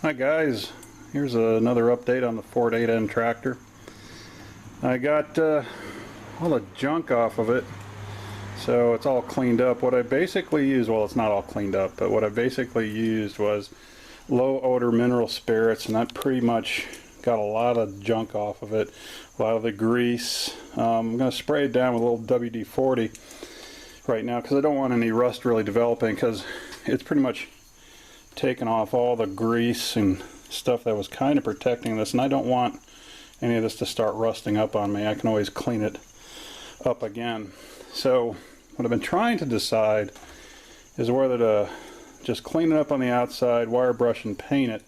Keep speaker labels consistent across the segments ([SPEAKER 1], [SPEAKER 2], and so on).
[SPEAKER 1] Hi guys, here's another update on the Ford 8N tractor. I got all the junk off of it, so it's all cleaned up. What I basically used, well, it's not all cleaned up, but what I basically used was low odor mineral spirits, and that pretty much got a lot of junk off of it, a lot of the grease. I'm going to spray it down with a little WD-40 right now because I don't want any rust really developing, because it's pretty much taken off all the grease and stuff that was kind of protecting this, and I don't want any of this to start rusting up on me. I can always clean it up again. So what I've been trying to decide is whether to just clean it up on the outside, wire brush and paint it,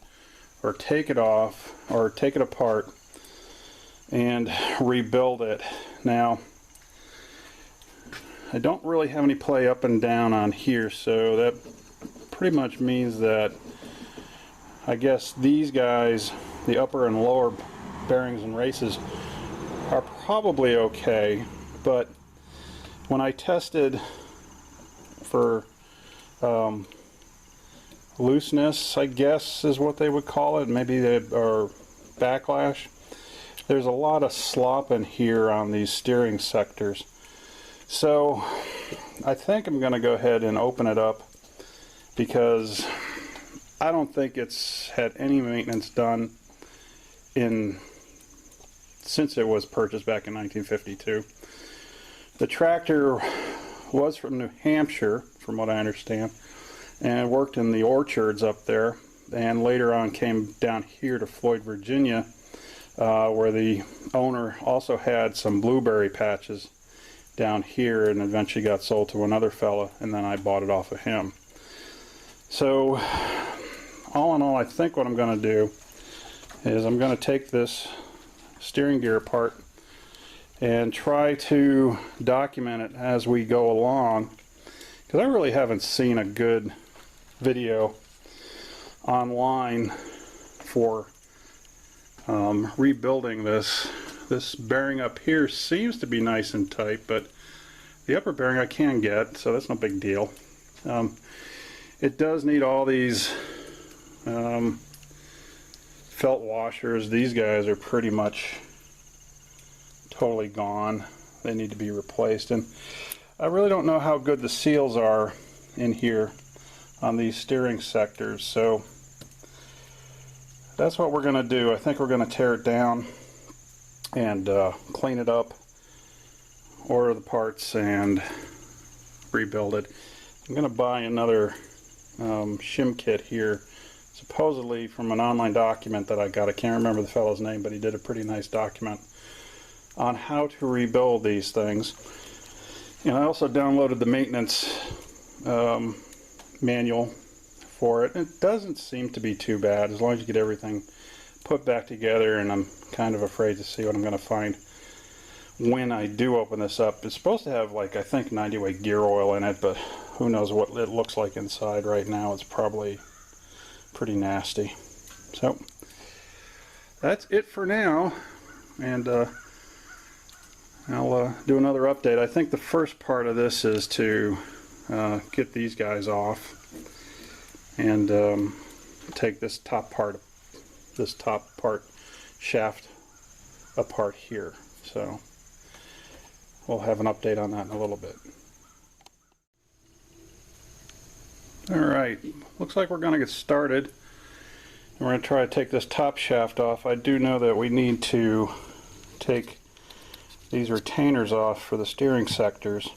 [SPEAKER 1] or take it off or take it apart and rebuild it. Now I don't really have any play up and down on here, so that pretty much means that I guess these guys, the upper and lower bearings and races, are probably okay, but when I tested for looseness, I guess is what they would call it, maybe they are backlash, there's a lot of slop in here on these steering sectors. So I think I'm going to go ahead and open it up, because I don't think it's had any maintenance done since it was purchased back in 1952. The tractor was from New Hampshire, from what I understand, and worked in the orchards up there, and later on came down here to Floyd, Virginia, where the owner also had some blueberry patches down here, and eventually got sold to another fella, and then I bought it off of him. So all in all, I think what I'm going to do is I'm going to take this steering gear apart and try to document it as we go along, because I really haven't seen a good video online for rebuilding this. This bearing up here seems to be nice and tight, but the upper bearing I can get, so that's no big deal. It does need all these felt washers. These guys are pretty much totally gone. They need to be replaced, and I really don't know how good the seals are in here on these steering sectors, so that's what we're going to do. I think we're going to tear it down and clean it up, order the parts, and rebuild it. I'm going to buy another shim kit here, supposedly from an online document that I got. I can't remember the fellow's name, but he did a pretty nice document on how to rebuild these things. And I also downloaded the maintenance manual for it. It doesn't seem to be too bad as long as you get everything put back together, and I'm kind of afraid to see what I'm going to find when I do open this up. It's supposed to have, like, I think 90-weight gear oil in it, but who knows what it looks like inside right now. It's probably pretty nasty. So that's it for now, and I'll do another update. I think the first part of this is to get these guys off and take this top part shaft apart here. So we'll have an update on that in a little bit. Alright, looks like we're going to get started. And we're going to try to take this top shaft off. I do know that we need to take these retainers off for the steering sectors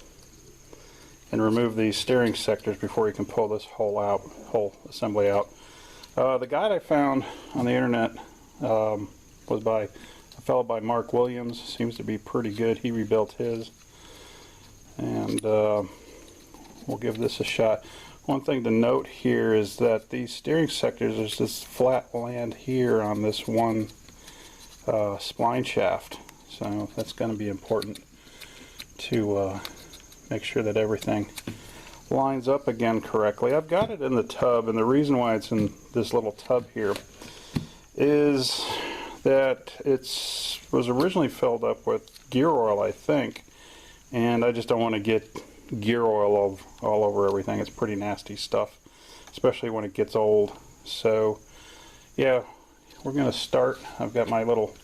[SPEAKER 1] and remove these steering sectors before you can pull this whole assembly out. The guide I found on the internet was by a fellow by Mark Williams. Seems to be pretty good. He rebuilt his, and we'll give this a shot. One thing to note here is that these steering sectors, there's this flat land here on this one spline shaft, so that's going to be important to make sure that everything lines up again correctly. I've got it in the tub, and the reason why it's in this little tub here is that it was originally filled up with gear oil, I think, and I just don't want to get gear oil all over everything. It's pretty nasty stuff, especially when it gets old. So yeah, we're going to start. I've got my little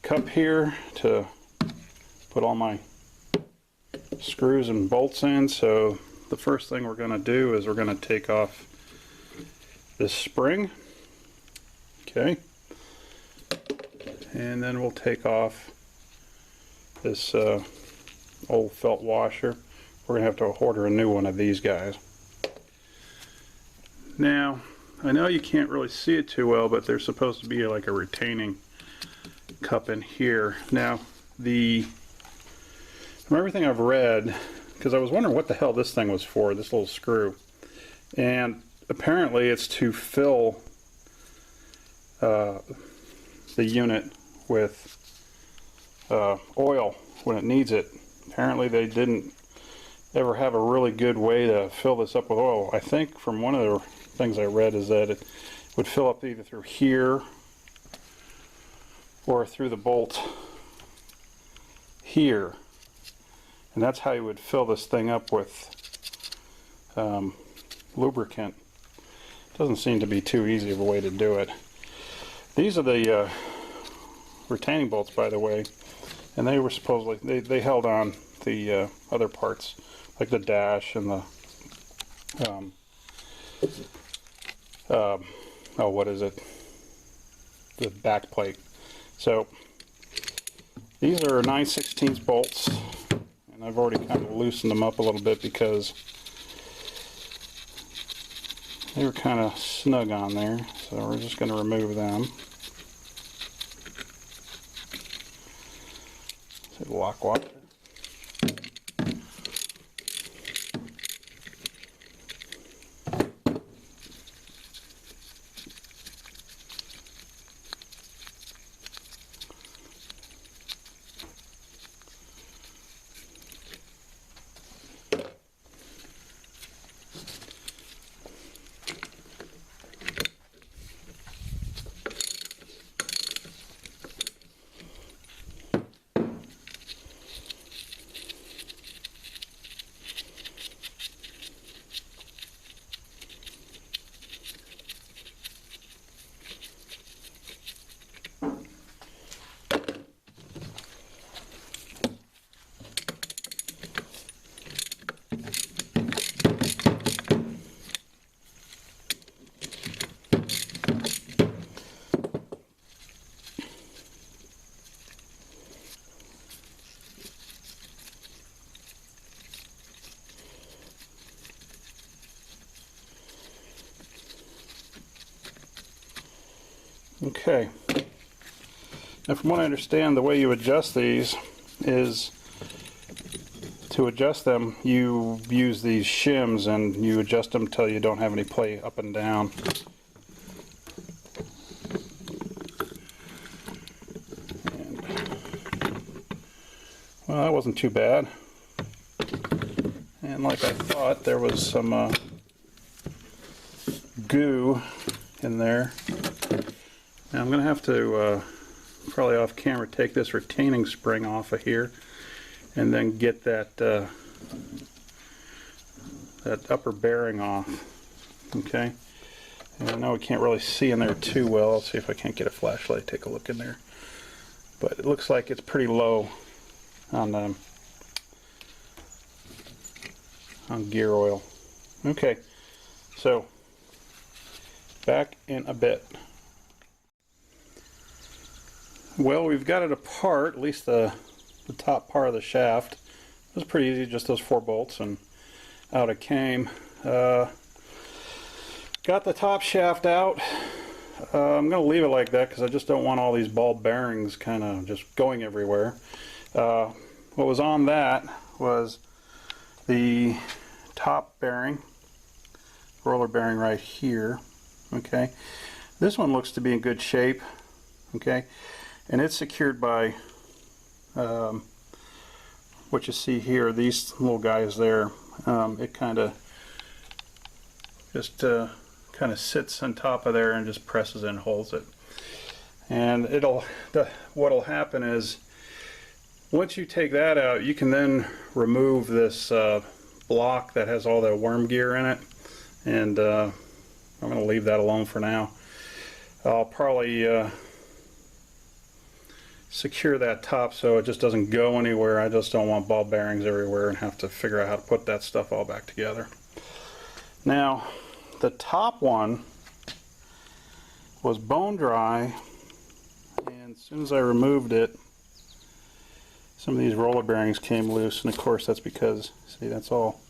[SPEAKER 1] cup here to put all my screws and bolts in. So the first thing we're going to do is we're going to take off this spring. Okay. And then we'll take off this old felt washer. We're going to have to order a new one of these guys. Now, I know you can't really see it too well, but there's supposed to be like a retaining cup in here. Now, from everything I've read, because I was wondering what the hell this thing was for, this little screw, and apparently it's to fill the unit with oil when it needs it. Apparently they didn't ever have a really good way to fill this up with oil. I think from one of the things I read is that it would fill up either through here or through the bolt here, and that's how you would fill this thing up with lubricant. Doesn't seem to be too easy of a way to do it. These are the retaining bolts, by the way, and they were supposedly they held on the other parts like the dash and the oh, what is it, the back plate. So these are 9/16 bolts, and I've already kind of loosened them up a little bit because they were kind of snug on there. So we're just going to remove them. So lock washer. Okay, now from what I understand, the way you adjust these is to adjust them you use these shims and you adjust them till you don't have any play up and down. And, well, that wasn't too bad, and like I thought, there was some goo in there. Now I'm going to have to, probably off camera, take this retaining spring off of here and then get that that upper bearing off. Okay, and I know we can't really see in there too well. I'll see if I can't get a flashlight, take a look in there. But it looks like it's pretty low on gear oil. Okay, so back in a bit. Well, we've got it apart, at least the top part of the shaft. It was pretty easy, just those 4 bolts, and out it came. Got the top shaft out. I'm going to leave it like that because I just don't want all these ball bearings kind of just going everywhere. What was on that was the top bearing, roller bearing right here. Okay, this one looks to be in good shape. Okay. And it's secured by what you see here, these little guys there. It kind of just kind of sits on top of there and just presses and holds it. And what'll happen is once you take that out, you can then remove this block that has all the worm gear in it, and I'm going to leave that alone for now. I'll probably secure that top so it just doesn't go anywhere. I just don't want ball bearings everywhere and have to figure out how to put that stuff all back together. Now, the top one was bone dry, and as soon as I removed it, some of these roller bearings came loose, and of course that's because, see, that's all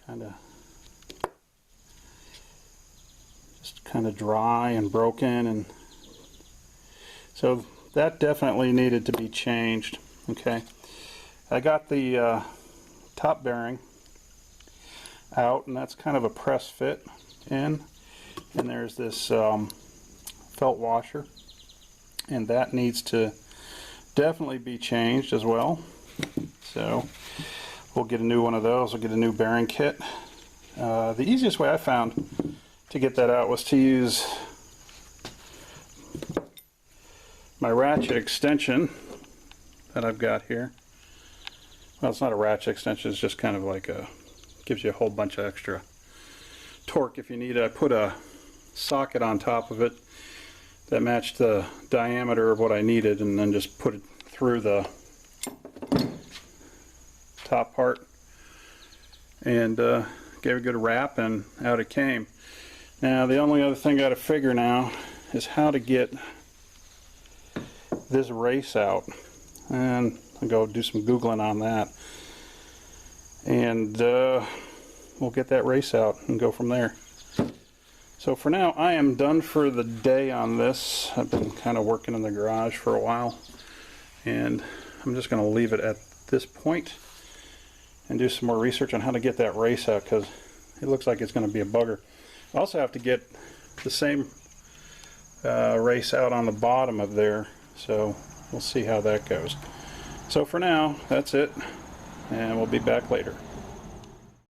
[SPEAKER 1] kind of dry and broken, and so that definitely needed to be changed. Okay, I got the top bearing out, and that's kind of a press fit in, and there's this felt washer, and that needs to definitely be changed as well. So we'll get a new one of those. We'll get a new bearing kit. The easiest way I found to get that out was to use my ratchet extension that I've got here. Well, it's not a ratchet extension, it's just kind of like a, gives you a whole bunch of extra torque if you need it. I put a socket on top of it that matched the diameter of what I needed, and then just put it through the top part and gave it a good wrap, and out it came. Now the only other thing I got to figure now is how to get this race out, and I'll go do some Googling on that, and we'll get that race out and go from there. So for now, I am done for the day on this. I've been kind of working in the garage for a while, and I'm just going to leave it at this point and do some more research on how to get that race out, because it looks like it's going to be a bugger. I also have to get the same race out on the bottom of there, so we'll see how that goes. So for now, that's it, and we'll be back later.